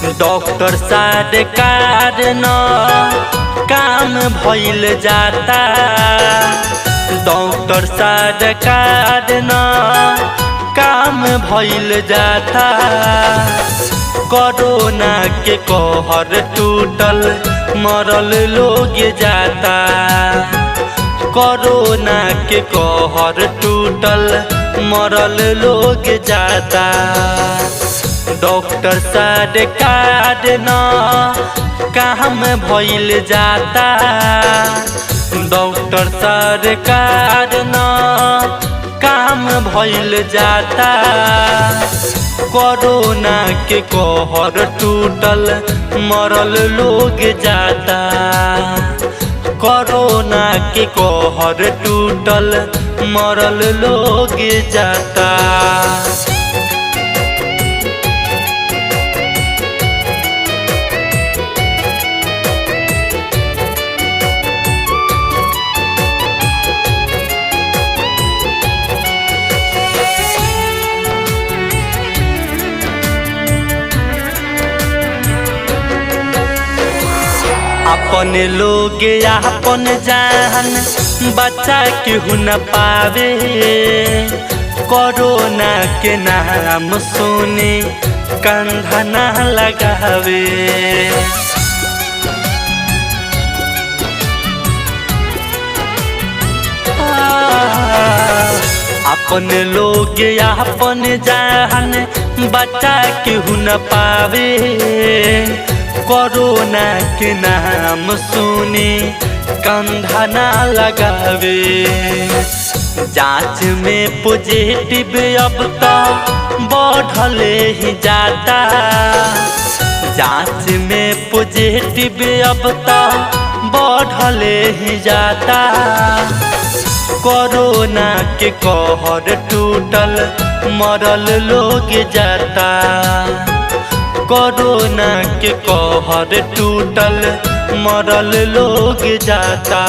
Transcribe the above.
Doctor सरकार न काम भइल जाता। डॉक्टर सरकार न काम भइल जाता। कोरोना के कहर टूटल मरल लोग जाता। कोरोना के कहर टूटल मरल लोग जाता। डॉक्टर सरकार न काम भइल जाता। डॉक्टर सरकार न काम भइल जाता। कोरोना के कहर टूटल मरल लोग जाता। कोरोना के कहर टूटल मरल लोग जाता। अपन लोग अपन जान बचा के न पावे। कोरोना के नाम सुने कंधा ना लगावे। अपन लोग अपन जान बचा के न पावे। कोरोना के नाम सुने कंधा ना लगावे। जांच में पॉजिटिव अब तो बढ़ल ही जाता। जांच में पॉजिटिव अब तो बढ़ल ही जाता। कोरोना के कहर टूटल मरल लोग जाता। कोरोना के कहर टूटल मरल लोग जाता।